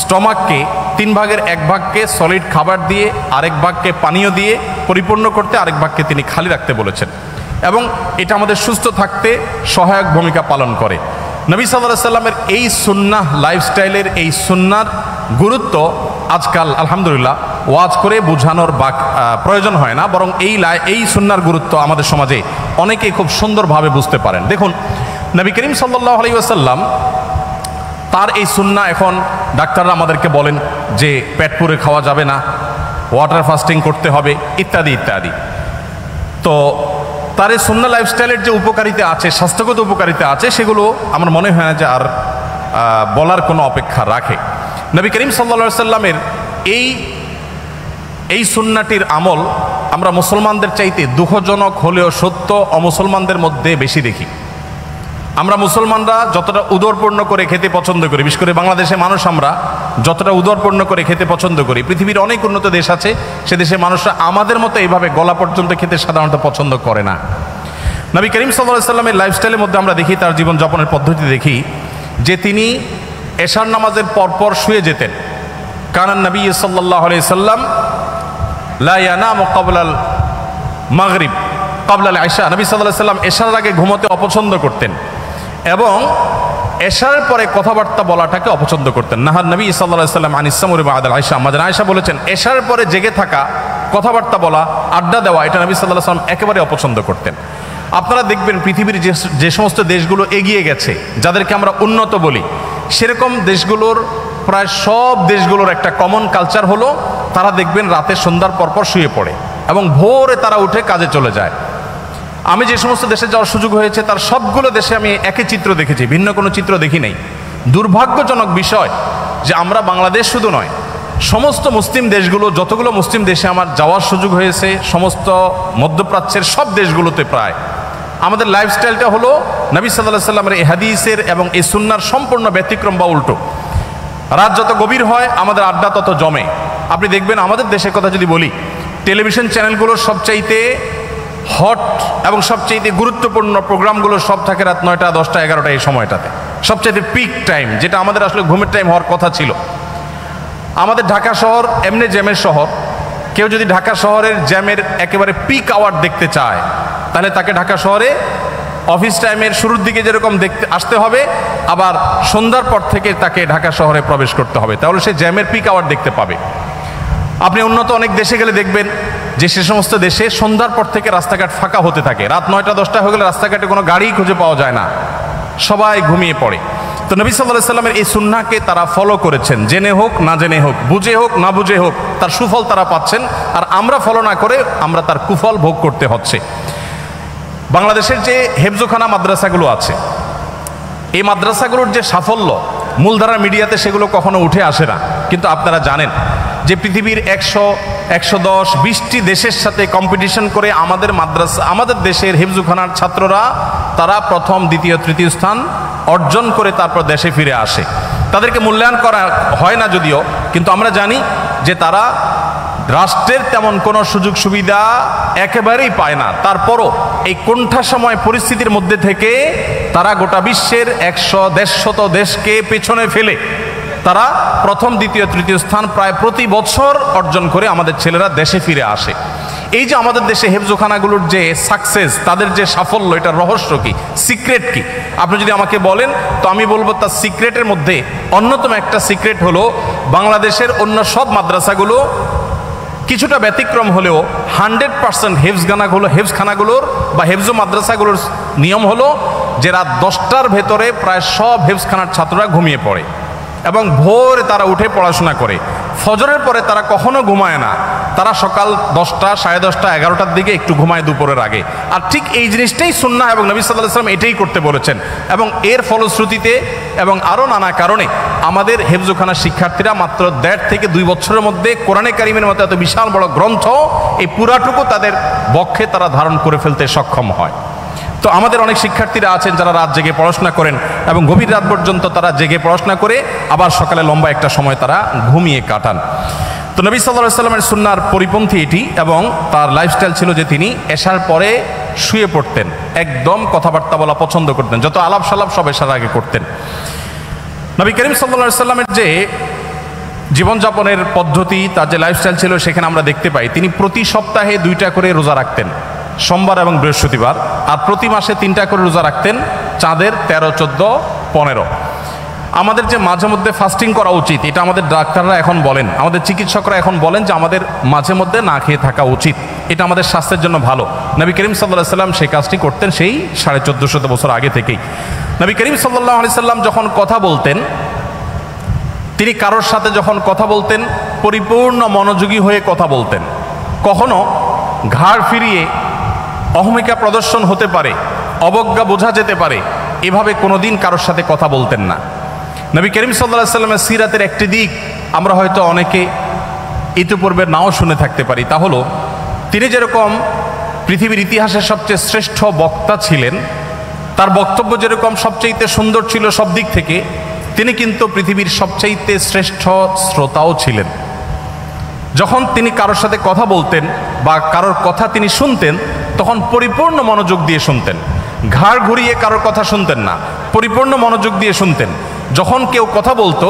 স্টমাককে 3 ভাগের 1 ভাগকে সলিড খাবার দিয়ে, আরেক ভাগকে পানীয় দিয়ে পরিপূর্ণ করতে, আরেক ভাগকে তিনি খালি রাখতে বলেছেন, এবং এটা আমাদের সুস্থ থাকতে সহায়ক ভূমিকা পালন করে। নবী সাল্লাল্লাহু আলাইহি ওয়াসাল্লামের এই সুন্নাহ লাইফস্টাইলের এই সুন্নার গুরুত্ব আজকাল আলহামদুলিল্লাহ ওয়াজ করে বোঝানোর প্রয়োজন হয় না, বরং এই সুন্নার গুরুত্ব আমাদের সমাজে অনেকেই খুব সুন্দরভাবে বুঝতে পারেন। দেখুন, নবী করিম সাল্লাল্লাহু আলাইহি ওয়াসাল্লাম তার এই সুন্নাহ এখন ডাক্তাররা আমাদেরকে বলেন যে পেট পুরে খাওয়া যাবে না, ওয়াটার ফাস্টিং করতে হবে, ইত্যাদি ইত্যাদি। তো তার এই সুন্নাহ লাইফস্টাইলের যে উপকারিতা আছে, স্বাস্থ্যগত উপকারিতা আছে, সেগুলো আমার মনে হয় না যে আর বলার কোনো অপেক্ষা রাখে। নবী করিম সাল্লাল্লাহু আলাইহি ওয়াসাল্লামের এই সুন্নাহটির আমল আমরা মুসলমানদের চাইতে দুঃখজনক হলেও সত্য অমুসলমানদের মধ্যে বেশি দেখি। আমরা মুসলমানরা যতটা উদরপূর্ণ করে খেতে পছন্দ করি, বিশেষ করে বাংলাদেশে মানুষ আমরা যতটা উদরপূর্ণ করে খেতে পছন্দ করি, পৃথিবীর অনেক উন্নত দেশ আছে, সে দেশের মানুষরা আমাদের মতো এইভাবে গলা পর্যন্ত খেতে সাধারণত পছন্দ করে না। নবী করিম সাল্লাল্লাহু আলাইহি সাল্লামের লাইফস্টাইলের মধ্যে আমরা দেখি, তার জীবনযাপনের পদ্ধতি দেখি যে তিনি এশার নামাজের পরপর শুয়ে যেতেন। কানান নবী সাল্লাল্লাহু আলাইহি সাল্লাম লা ইয়ানামু ক্বাবলাল মাগরিব ক্বাবলাল ইশা। নবী সাল্লাল্লাহু আলাইহি সাল্লাম এশার আগে ঘুমোতে অপছন্দ করতেন এবং এশার পরে কথাবার্তা বলাটাকে অপছন্দ করতেন। নাহার নবী সাল্লাল্লাহু আলাইহি সাল্লাম আনিস সামুরি বাদাল আয়েশা। আমাদের আয়েশা বলেছেন, এশার পরে জেগে থাকা, কথাবার্তা বলা, আড্ডা দেওয়া, এটা নবী সাল্লাল্লাহু আলাইহি সাল্লাম একেবারে অপছন্দ করতেন। আপনারা দেখবেন পৃথিবীর যে সমস্ত দেশগুলো এগিয়ে গেছে, যাদেরকে আমরা উন্নত বলি, সেরকম দেশগুলোর প্রায় সব দেশগুলোর একটা কমন কালচার হলো তারা দেখবেন রাতে সন্ধ্যার পরপর শুয়ে পড়ে এবং ভোরে তারা উঠে কাজে চলে যায়। আমি যে সমস্ত দেশে যাওয়ার সুযোগ হয়েছে তার সবগুলো দেশে আমি একই চিত্র দেখেছি, ভিন্ন কোনো চিত্র দেখি নাই। দুর্ভাগ্যজনক বিষয় যে আমরা বাংলাদেশ শুধু নয়, সমস্ত মুসলিম দেশগুলো, যতগুলো মুসলিম দেশে আমার যাওয়ার সুযোগ হয়েছে, সমস্ত মধ্যপ্রাচ্যের সব দেশগুলোতে প্রায় আমাদের লাইফস্টাইলটা হলো নবী সাল্লাল্লাহু আলাইহি সাল্লামের এই হাদিসের এবং এই সুন্নাহর সম্পূর্ণ ব্যতিক্রম বা উল্টো। রাত যত গভীর হয় আমাদের আড্ডা তত জমে। আপনি দেখবেন আমাদের দেশের কথা যদি বলি, টেলিভিশন চ্যানেলগুলোর সবচাইতে হট এবং সবচাইতে গুরুত্বপূর্ণ প্রোগ্রামগুলো সব থাকে রাত 9টা, 10টা, 11টা এই সময়টাতে, সবচাইতে পিক টাইম, যেটা আমাদের আসলে ঘুমের টাইম হওয়ার কথা ছিল। আমাদের ঢাকা শহর এমনি জ্যামের শহর। কেউ যদি ঢাকা শহরের জ্যামের একেবারে পিক আওয়ার দেখতে চায় তাহলে তাকে ঢাকা শহরে অফিস টাইমের শুরুর দিকে যেরকম দেখতে আসতে হবে, আবার সন্ধ্যার পর থেকে তাকে ঢাকা শহরে প্রবেশ করতে হবে, তাহলে সে জ্যামের পিক আওয়ার দেখতে পাবে। আপনি উন্নত অনেক দেশে গেলে দেখবেন যে সে সমস্ত দেশে সন্ধ্যার পর থেকে রাস্তাঘাট ফাঁকা হতে থাকে। রাত 9টা, 10টা হয়ে গেলে রাস্তাঘাটে কোনো গাড়ি খুঁজে পাওয়া যায় না, সবাই ঘুমিয়ে পড়ে। তো নবী সাল্লাল্লাহু আলাইহি সাল্লামের এই সুন্নাহকে তারা ফলো করেছেন, জেনে হোক না জেনে হোক, বুঝে হোক না বুঝে হোক, তার সুফল তারা পাচ্ছেন। আর আমরা ফলো না করে আমরা তার কুফল ভোগ করতে হচ্ছে। বাংলাদেশের যে হেফজোখানা মাদ্রাসাগুলো আছে, এই মাদ্রাসাগুলোর যে সাফল্য মূলধারা মিডিয়াতে সেগুলো কখনো উঠে আসে না। কিন্তু আপনারা জানেন যে পৃথিবীর 100, 110, 20টি দেশের সাথে কম্পিটিশন করে আমাদের মাদ্রাসা, আমাদের দেশের হেফজোখানার ছাত্ররা তারা প্রথম, দ্বিতীয়, তৃতীয় স্থান অর্জন করে তারপর দেশে ফিরে আসে। তাদেরকে মূল্যায়ন করা হয় না যদিও, কিন্তু আমরা জানি যে তারা রাষ্ট্রের তেমন কোনো সুযোগ সুবিধা একেবারেই পায় না। তারপরও এই কোণঠাসময় পরিস্থিতির মধ্যে থেকে তারা গোটা বিশ্বের 100-150 দেশকে পেছনে ফেলে তারা প্রথম, দ্বিতীয়, তৃতীয় স্থান প্রায় প্রতি বছর অর্জন করে আমাদের ছেলেরা দেশে ফিরে আসে। এই যে আমাদের দেশে হেফজোখানাগুলোর যে সাকসেস, তাদের যে সাফল্য, এটার রহস্য কি, সিক্রেট কি? আপনি যদি আমাকে বলেন তো আমি বলবো তার সিক্রেটের মধ্যে অন্যতম একটা সিক্রেট হলো বাংলাদেশের অন্য সব মাদ্রাসাগুলো কিছুটা ব্যতিক্রম হলেও 100% হেফজখানাগুলোর বা হেফজো মাদ্রাসাগুলোর নিয়ম হলো যে রাত 10টার ভেতরে প্রায় সব হেফজখানার ছাত্ররা ঘুমিয়ে পড়ে এবং ভোরে তারা উঠে পড়াশোনা করে। ফজরের পরে তারা কখনো ঘুমায় না, তারা সকাল 10টা, 10:30, 11টার দিকে একটু ঘুমায় দুপুরের আগে। আর ঠিক এই জিনিসটাই সুন্নাহ এবং নবী সাল্লাল্লাহু আলাইহি সাল্লাম এটাই করতে বলেছেন। এবং এর ফলশ্রুতিতে এবং আরও নানা কারণে আমাদের হেফজোখানার শিক্ষার্থীরা মাত্র 1.5 থেকে 2 বছরের মধ্যে কোরআনে কারিমের মতো এত বিশাল বড় গ্রন্থ এই পুরাটুকু তাদের বক্ষে তারা ধারণ করে ফেলতে সক্ষম হয়। তো আমাদের অনেক শিক্ষার্থীরা আছেন যারা রাত জেগে পড়াশোনা করেন এবং গভীর রাত পর্যন্ত তারা জেগে পড়াশোনা করে আবার সকালে লম্বা একটা সময় তারা ঘুমিয়ে কাটান। তো নবী সাল্লাল্লাহু আলাইহি সাল্লামের সুন্নাহর পরিপন্থী এটি, এবং তার লাইফস্টাইল ছিল যে তিনি এশার পরে শুয়ে পড়তেন, একদম কথাবার্তা বলা পছন্দ করতেন, যত আলাপ সালাপ সব এশার আগে করতেন। নবী করিম সাল্লাল্লাহু আলাইহি সাল্লামের যে জীবনযাপনের পদ্ধতি, তার যে লাইফস্টাইল ছিল, সেখানে আমরা দেখতে পাই তিনি প্রতি সপ্তাহে 2টা করে রোজা রাখতেন, সোমবার এবং বৃহস্পতিবার, আর প্রতি মাসে 3টা করে রোজা রাখতেন, চাঁদের 13, 14, 15। আমাদের যে মাঝে মধ্যে ফাস্টিং করা উচিত, এটা আমাদের ডাক্তাররা এখন বলেন, আমাদের চিকিৎসকরা এখন বলেন যে আমাদের মাঝে মধ্যে না খেয়ে থাকা উচিত, এটা আমাদের স্বাস্থ্যের জন্য ভালো। নবী করিম সাল্লাল্লাহু আলাইহি সাল্লাম সেই কাজটি করতেন সেই 1450 বছর আগে থেকেই। নবী করিম সাল্লাল্লাহু আলাইহি সাল্লাম যখন কথা বলতেন, তিনি কারোর সাথে যখন কথা বলতেন পরিপূর্ণ মনোযোগী হয়ে কথা বলতেন। কখনো ঘাড় ফিরিয়ে অহমিকা প্রদর্শন হতে পারে, অবজ্ঞা বোঝা যেতে পারে, এভাবে কোনোদিন কারোর সাথে কথা বলতেন না। নবী করিম সাল্লাল্লাহু আলাইহি সাল্লামের সিরাতের একটি দিক আমরা হয়তো অনেকে ইতিপূর্বে নাও শুনে থাকতে পারি, তা হলো তিনি যেরকম পৃথিবীর ইতিহাসের সবচেয়ে শ্রেষ্ঠ বক্তা ছিলেন, তার বক্তব্য যেরকম সবচেয়ে সুন্দর ছিল সব দিক থেকে, তিনি কিন্তু পৃথিবীর সবচেয়ে শ্রেষ্ঠ শ্রোতাও ছিলেন। যখন তিনি কারোর সাথে কথা বলতেন বা কারোর কথা তিনি শুনতেন তখন পরিপূর্ণ মনোযোগ দিয়ে শুনতেন, ঘাড় ঘুরিয়ে কারোর কথা শুনতেন না, পরিপূর্ণ মনোযোগ দিয়ে শুনতেন। যখন কেউ কথা বলতো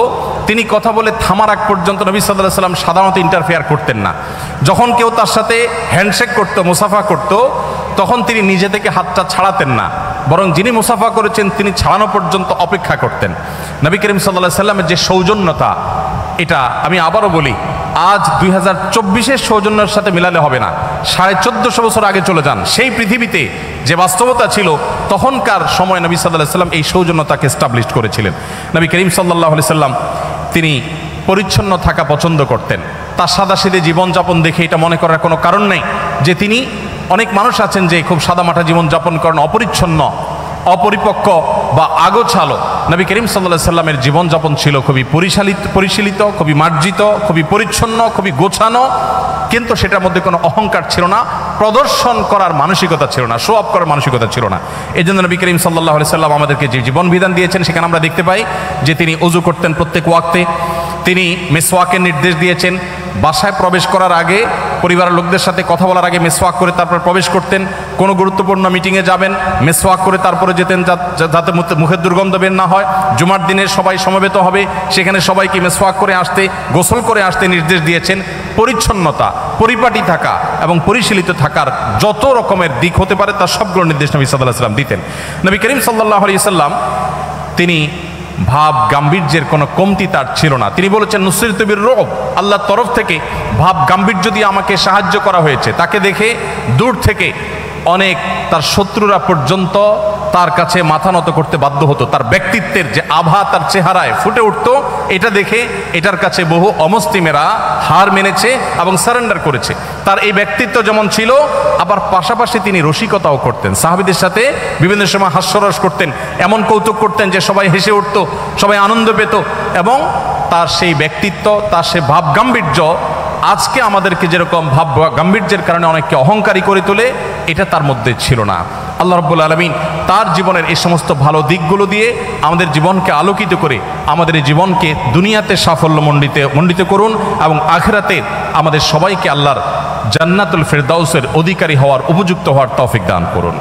তিনি কথা বলে থামার আগ পর্যন্ত নবী সাল্লাল্লাহু আলাইহি সাল্লাম সাধারণত ইন্টারফেয়ার করতেন না। যখন কেউ তার সাথে হ্যান্ডশেক করতো, মুসাফা করতো, তখন তিনি নিজে থেকে হাতটা ছাড়াতেন না, বরং যিনি মুসাফা করেছেন তিনি ছাড়ানো পর্যন্ত অপেক্ষা করতেন। নবী করিম সাল্লাল্লাহু আলাইহি সাল্লামের যে সৌজন্যতা, এটা আমি আবারও বলি, আজ 2024-এর সৌজন্যের সাথে মিলালে হবে না। 1450 বছর আগে চলে যান, সেই পৃথিবীতে যে বাস্তবতা ছিল তখনকার সময় নবী সাল্লাল্লাহু আলাইহি সাল্লাম এই সৌজন্যতাকে এস্টাবলিশ করেছিলেন। নবী করিম সাল্লাল্লাহু আলাইহি সাল্লাম তিনি পরিচ্ছন্ন থাকা পছন্দ করতেন। তার সাদাসিধে জীবনযাপন দেখে এটা মনে করার কোনো কারণ নেই যে তিনি, অনেক মানুষ আছেন যে খুব সাদামাটা জীবনযাপন করেন, অপরিচ্ছন্ন, অপরিপক্ক বা আগোছালো। নবী করিম সাল্লাল্লাহু আলাইহি সাল্লামের জীবনযাপন ছিল খুবই পরিশীলিত, খুবই মার্জিত, খুবই পরিচ্ছন্ন, খুবই গোছানো, কিন্তু সেটার মধ্যে কোনো অহংকার ছিল না, প্রদর্শন করার মানসিকতা ছিল না, শো অফ করার মানসিকতা ছিল না। এই জন্য নবী করিম সাল্লাল্লাহু আলাইহি সাল্লাম আমাদেরকে যে জীবন বিধান দিয়েছেন সেখানে আমরা দেখতে পাই যে তিনি ওযু করতেন প্রত্যেক ওয়াক্তে, তিনি মিসওয়াকের নির্দেশ দিয়েছেন, বাসায় প্রবেশ করার আগে, পরিবারের লোকদের সাথে কথা বলার আগে মিসওয়াক করে তারপর প্রবেশ করতেন। কোনো গুরুত্বপূর্ণ মিটিংয়ে যাবেন, মিসওয়াক করে তারপরে যেতেন, যাতে মুখের দুর্গন্ধ বের না হয়। জুমার দিনে সবাই সমবেত হবে, সেখানে সবাইকে মিসওয়াক করে আসতে, গোসল করে আসতে নির্দেশ দিয়েছেন। পরিচ্ছন্নতা, পরিপাটি থাকা এবং পরিশীলিত থাকার যত রকমের দিক হতে পারে তার সবগুলো নির্দেশ নবী সাল্লাল্লাহু আলাইহি সাল্লাম দিতেন। নবী করিম সাল্লাল্লাহু আলাইহি সাল্লাম তিনি ভাব গাম্ভীর্যের কোনো কমতি তার ছিল না। তিনি বলেছেন, নুসরিতু বির-রু'ব, আল্লাহর তরফ থেকে ভাব গাম্ভীর্য দিয়ে আমাকে সাহায্য করা হয়েছে। তাকে দেখে দূর থেকে অনেক তার শত্রুরা পর্যন্ত তার কাছে মাথা নত করতে বাধ্য হতো। তার ব্যক্তিত্বের যে আভা তার চেহারায় ফুটে উঠতো, এটা দেখে এটার কাছে বহু অমুসলিমেরা হার মেনেছে এবং সারেন্ডার করেছে। তার এই ব্যক্তিত্ব যেমন ছিল, আবার পাশাপাশি তিনি রসিকতাও করতেন, সাহাবীদের সাথে বিভিন্ন সময় হাস্যরস করতেন, এমন কৌতুক করতেন যে সবাই হেসে উঠত, সবাই আনন্দ পেত। এবং তার সেই ব্যক্তিত্ব, তার সেই ভাব গাম্ভীর্য আজকে আমাদেরকে যেরকম ভাব গাম্ভীর্যের কারণে অনেককে অহংকারী করে তোলে, এটা তার মধ্যে ছিল না। আল্লাহ রাব্বুল আলামিন তার জীবনের এই সমস্ত ভালো দিকগুলো দিয়ে আমাদের জীবনকে আলোকিত করে আমাদের এই জীবনকে দুনিয়াতে সাফল্য মণ্ডিত করুন এবং আখিরাতে আমাদের সবাইকে আল্লাহর জান্নাতুল ফেরদাউসের অধিকারী হওয়ার, উপযুক্ত হওয়ার তৌফিক দান করুন।